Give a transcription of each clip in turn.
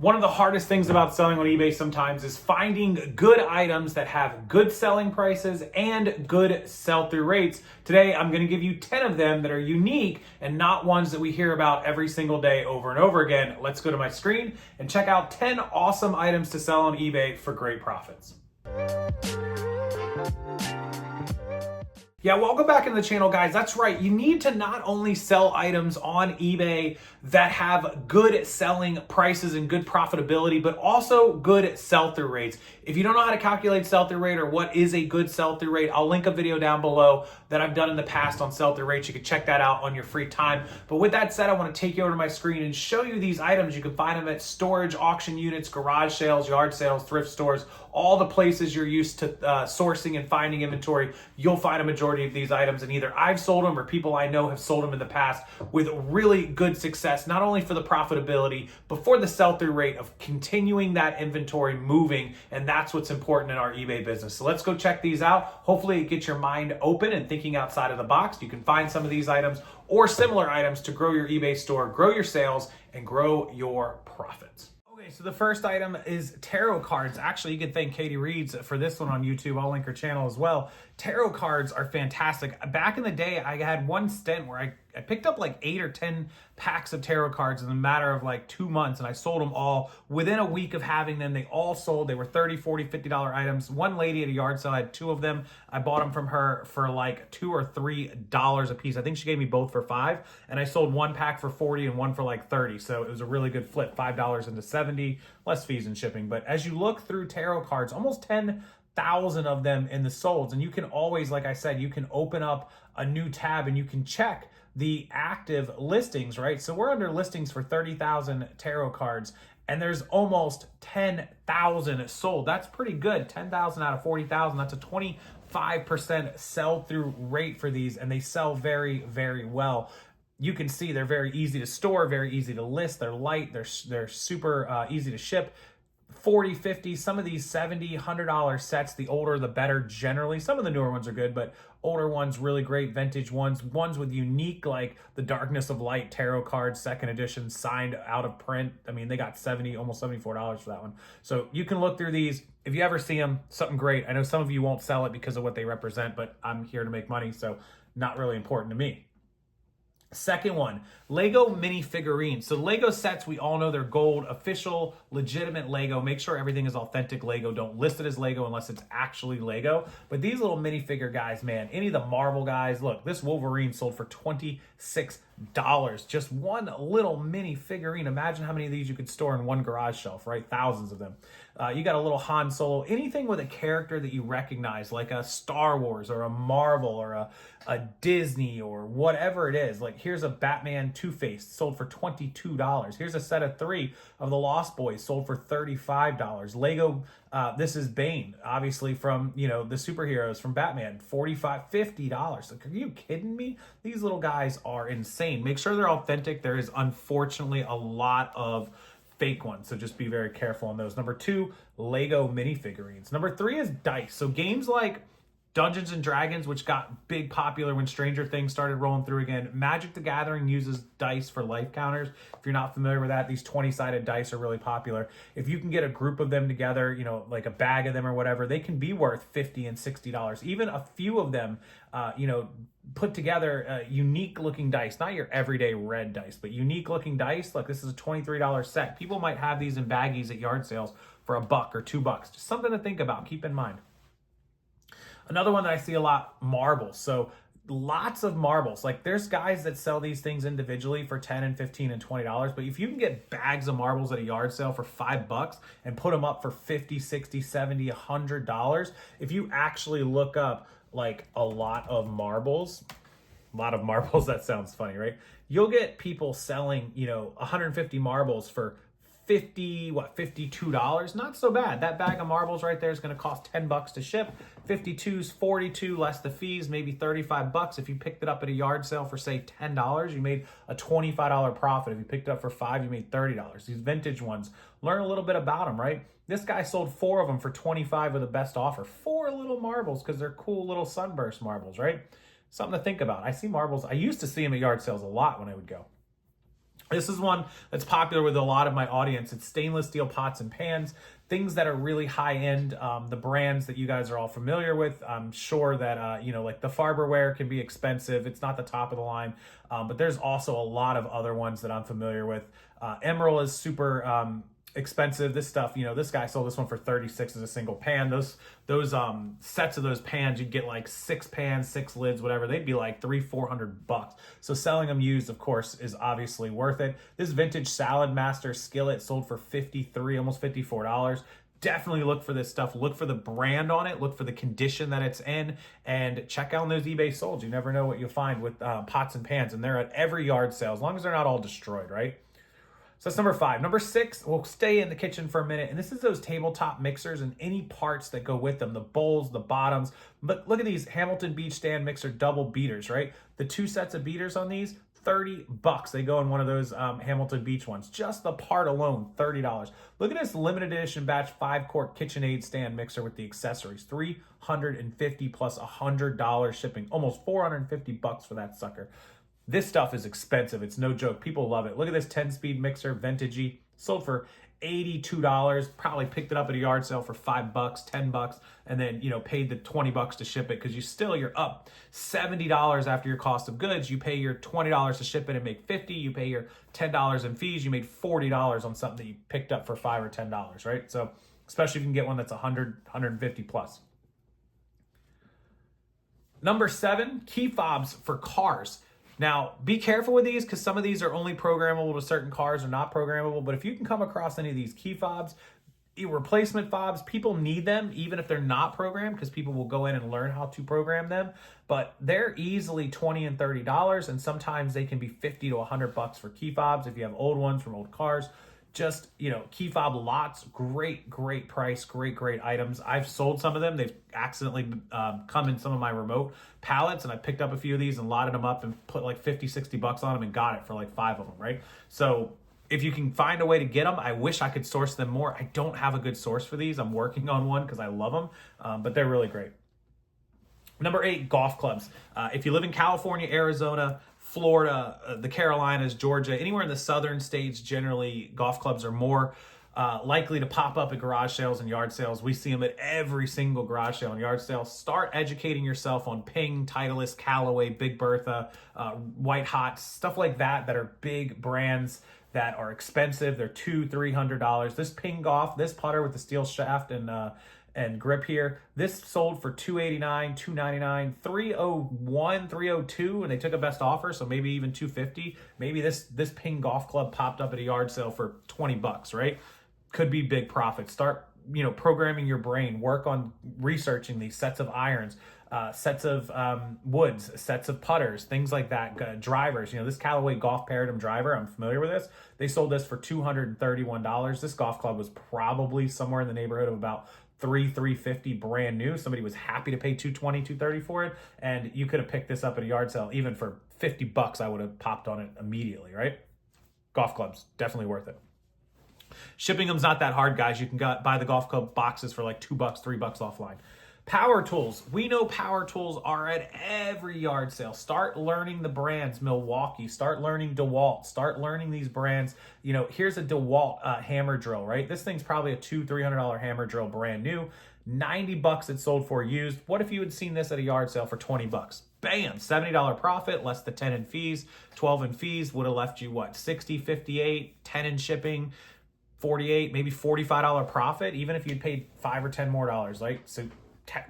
One of the hardest things about selling on eBay sometimes is finding good items that have good selling prices and good sell-through rates. Today, I'm going to give you 10 of them that are unique and not ones that we hear about every single day over and over again. Let's go to my screen and check out 10 awesome items to sell on eBay for great profits. Yeah, welcome back into the channel, guys. That's right. You need to not only sell items on eBay that have good selling prices and good profitability, but also good sell-through rates. If you don't know how to calculate sell-through rate or what is a good sell-through rate, I'll link a video down below that I've done in the past on sell-through rates. You can check that out on your free time. But with that said, I want to take you over to my screen and show you these items. You can find them at storage, auction units, garage sales, yard sales, thrift stores, all the places you're used to sourcing and finding inventory. You'll find a majority of these items, and either I've sold them or people I know have sold them in the past with really good success, not only for the profitability, but for the sell-through rate of continuing that inventory moving, and that's what's important in our eBay business. So let's go check these out. Hopefully it gets your mind open and thinking outside of the box. You can find some of these items or similar items to grow your eBay store, grow your sales, and grow your profits. Okay, so the first item is tarot cards. Actually, you can thank Katie Reeds for this one on YouTube. I'll link her channel as well. Tarot cards are fantastic. Back in the day, I had one stint where I picked up like 8 or 10 packs of tarot cards in a matter of like 2 months, and I sold them all. Within a week of having them, they all sold. They were $30, $40, $50 items. One lady at a yard sale, I had 2 of them. I bought them from her for like $2 or $3 a piece. I think she gave me both for $5, and I sold one pack for $40 and one for like $30. So it was a really good flip, $5 into $70, less fees and shipping. But as you look through tarot cards, almost 10,000 of them in the solds, and you can always, like I said, you can open up a new tab and you can check the active listings, right? So we're under listings for 30,000 tarot cards, and there's almost 10,000 sold. That's pretty good. 10,000 out of 40,000. That's a 25% sell-through rate for these, and they sell very, very well. You can see they're very easy to store, very easy to list. They're light. They're super easy to ship. 40, 50, some of these $70, $100 sets, the older the better generally. Some of the newer ones are good, but older ones really great, vintage ones with unique, like the Darkness of Light tarot cards, second edition, signed out of print. I mean, they got $70, almost $74 for that one. So you can look through these. If you ever see them, something great. I know some of you won't sell it because of what they represent, but I'm here to make money, so not really important to me. Second one, Lego mini figurines. So Lego sets, we all know they're gold, official, legitimate Lego. Make sure everything is authentic Lego. Don't list it as Lego unless it's actually Lego. But these little minifigure guys, man, any of the Marvel guys, look, this Wolverine sold for $26. Just one little mini figurine. Imagine how many of these you could store in one garage shelf, right? Thousands of them. You got a little Han Solo, anything with a character that you recognize, like a Star Wars or a Marvel or a Disney or whatever it is. Like here's a Batman Two-Face, sold for $22. Here's a set of 3 of the Lost Boys, sold for $35. Lego, this is Bane, obviously from, you know, the superheroes from Batman, $45, $50. Like, are you kidding me? These little guys are insane. Make sure they're authentic. There is unfortunately a lot of fake ones, so just be very careful on those. Number 2, Lego minifigurines. Number 3 is dice. So games like Dungeons and Dragons, which got big popular when Stranger Things started rolling through again. Magic the Gathering uses dice for life counters. If you're not familiar with that, these 20-sided dice are really popular. If you can get a group of them together, you know, like a bag of them or whatever, they can be worth $50 and $60. Even a few of them, you know, put together unique looking dice, not your everyday red dice, but unique looking dice. Look, this is a $23 set. People might have these in baggies at yard sales for $1 or $2. Just something to think about. Keep in mind. Another one that I see a lot, marbles. So lots of marbles. Like there's guys that sell these things individually for $10 and $15 and $20. But if you can get bags of marbles at a yard sale for $5 and put them up for $50, $60, $70, $100, if you actually look up like a lot of marbles, that sounds funny, right? You'll get people selling, you know, 150 marbles for $52. Not so bad. That bag of marbles right there is going to cost $10 to ship. 52's 42 less the fees, maybe $35. If you picked it up at a yard sale for say $10, you made a $25 profit. If you picked it up for $5, you made $30. These vintage ones, learn a little bit about them, right? This guy sold 4 of them for $25 with the best offer. 4 little marbles because they're cool little sunburst marbles, right? Something to think about. I see marbles. I used to see them at yard sales a lot when I would go. This is one that's popular with a lot of my audience. It's stainless steel pots and pans, things that are really high end. The brands that you guys are all familiar with. I'm sure that, like the Farberware can be expensive. It's not the top of the line, but there's also a lot of other ones that I'm familiar with. Emerald is super expensive. This stuff, this guy sold this one for 36 as a single pan. Those sets of those pans, you'd get like 6 pans, 6 lids, whatever. They'd be like $300-400. So selling them used, of course, is obviously worth it. This vintage Salad Master skillet sold for $53, almost $54. Definitely look for this stuff. Look for the brand on it. Look for the condition that it's in, and check out those eBay solds. You never know what you'll find with pots and pans, and they're at every yard sale as long as they're not all destroyed, right? So that's number 5. Number 6, we'll stay in the kitchen for a minute. And this is those tabletop mixers and any parts that go with them, the bowls, the bottoms. But look at these Hamilton Beach Stand Mixer double beaters, right? The 2 sets of beaters on these, $30. They go in one of those Hamilton Beach ones. Just the part alone, $30. Look at this limited edition batch 5-quart KitchenAid stand mixer with the accessories. $350 plus $100 shipping. Almost $450 for that sucker. This stuff is expensive. It's no joke. People love it. Look at this 10-speed mixer, vintagey. Sold for $82. Probably picked it up at a yard sale for $5, $10, and then, paid the $20 to ship it, because you're up $70 after your cost of goods. You pay your $20 to ship it and make $50. You pay your $10 in fees. You made $40 on something that you picked up for $5 or $10, right? So especially if you can get one that's $100, $150 plus. Number 7, key fobs for cars. Now, be careful with these, because some of these are only programmable to certain cars or not programmable. But if you can come across any of these key fobs, replacement fobs, people need them even if they're not programmed, because people will go in and learn how to program them. But they're easily $20 and $30, and sometimes they can be $50 to $100 for key fobs if you have old ones from old cars. Just, key fob lots, great price, great items. I've sold some of them. They've accidentally come in some of my remote pallets, and I picked up a few of these and lotted them up and put like $50-60 on them and got it for like 5 of them, right? So if you can find a way to get them, I wish I could source them more. I don't have a good source for these. I'm working on one because I love them, but they're really great. Number 8, golf clubs. If you live in California, Arizona, Florida, the Carolinas, Georgia, anywhere in the southern states, generally golf clubs are more likely to pop up at garage sales and yard sales. We see them at every single garage sale and yard sale. Start educating yourself on Ping, Titleist, Callaway, Big Bertha, White Hot, stuff like that are big brands that are expensive. They're $200-300. This Ping Golf, this putter with the steel shaft and grip here, this sold for $289, $299, $301, $302, and they took a best offer, so maybe even $250. Maybe this Ping Golf Club popped up at a yard sale for $20, right? Could be big profit. Start programming your brain. Work on researching these sets of irons, sets of woods, sets of putters, things like that. Drivers, this Callaway Golf Paradigm driver, I'm familiar with this. They sold this for $231. This golf club was probably somewhere in the neighborhood of about $350 brand new. Somebody was happy to pay $220, $230 for it, and you could have picked this up at a yard sale even for $50. I would have popped on it immediately, right? Golf clubs, definitely worth it. Shipping them's not that hard, guys. You can buy the golf club boxes for like $2, $3 offline. Power tools. We know power tools are at every yard sale. Start learning the brands. Milwaukee. Start learning DeWalt. Start learning these brands. Here's a DeWalt hammer drill, right? This thing's probably a $200-300 hammer drill brand new. $90 it sold for used. What if you had seen this at a yard sale for $20? Bam, $70 profit, less the 10 in fees. 12 in fees would have left you what? 60, 58, 10 in shipping, 48, maybe $45 profit, even if you'd paid $5 or $10 more, right? So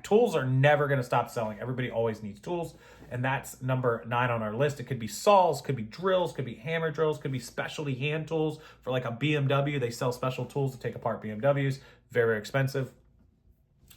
tools are never going to stop selling. Everybody always needs tools, and that's number 9 on our list. It could be saws, could be drills, could be hammer drills, could be specialty hand tools for like a BMW. They sell special tools to take apart BMWs. Very expensive.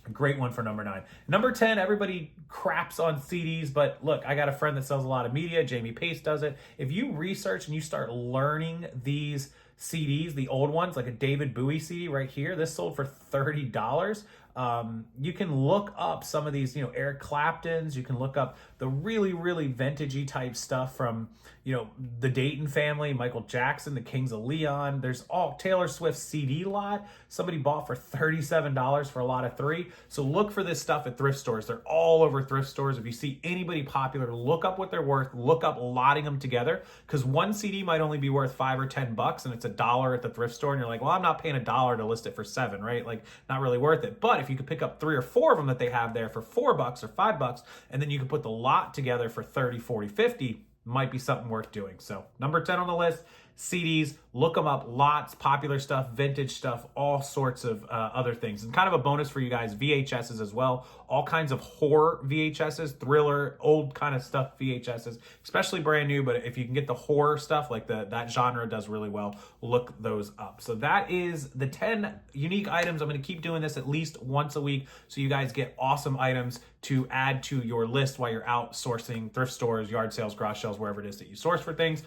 A great one for number 9. Number 10, everybody craps on CDs, but look, I got a friend that sells a lot of media. Jamie Pace does it. If you research and you start learning these CDs, the old ones, like a David Bowie CD right here, this sold for $30. You can look up some of these, Eric Clapton's. You can look up the really, really vintagey type stuff from, the Dayton family, Michael Jackson, the Kings of Leon. There's all Taylor Swift CD lot. Somebody bought for $37 for a lot of 3. So look for this stuff at thrift stores. They're all over thrift stores. If you see anybody popular, look up what they're worth. Look up lotting them together, because one CD might only be worth $5 or $10, and it's $1 at the thrift store. And you're like, well, I'm not paying $1 to list it for $7, right? Like, not really worth it. But if you could pick up 3 or 4 of them that they have there for $4 or $5, and then you can put the lot together for 30, 40, 50, might be something worth doing. So number 10 on the list, CDs. Look them up. Lots, popular stuff, vintage stuff, all sorts of other things. And kind of a bonus for you guys, VHSs as well. All kinds of horror VHSs, thriller, old kind of stuff VHSs, especially brand new. But if you can get the horror stuff, like that genre does really well, look those up. So that is the 10 unique items. I'm going to keep doing this at least once a week, so you guys get awesome items to add to your list while you're out sourcing thrift stores, yard sales, garage sales, wherever it is that you source for things.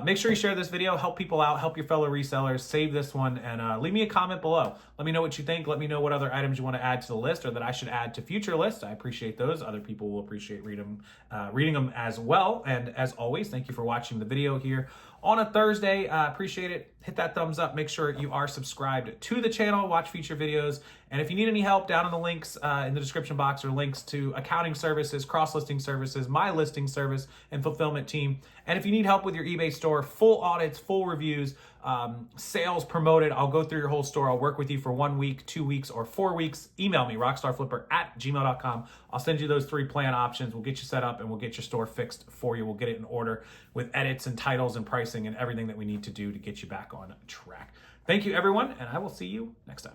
Make sure you share this video, help people out, help your fellow resellers, save this one, and leave me a comment below. Let me know what you think. Let me know what other items you want to add to the list, or that I should add to future lists. I appreciate those. Other people will appreciate reading them as well. And as always, thank you for watching the video here on a Thursday. Appreciate it. Hit that thumbs up. Make sure you are subscribed to the channel. Watch future videos. And if you need any help, down in the links in the description box are links to accounting services, cross-listing services, my listing service, and fulfillment team. And if you need help with your eBay store, full audits, full reviews, sales promoted, I'll go through your whole store. I'll work with you for 1 week, 2 weeks, or 4 weeks. Email me, rockstarflipper@gmail.com. I'll send you those 3 plan options. We'll get you set up, and we'll get your store fixed for you. We'll get it in order with edits and titles and pricing and everything that we need to do to get you back on track. Thank you, everyone, and I will see you next time.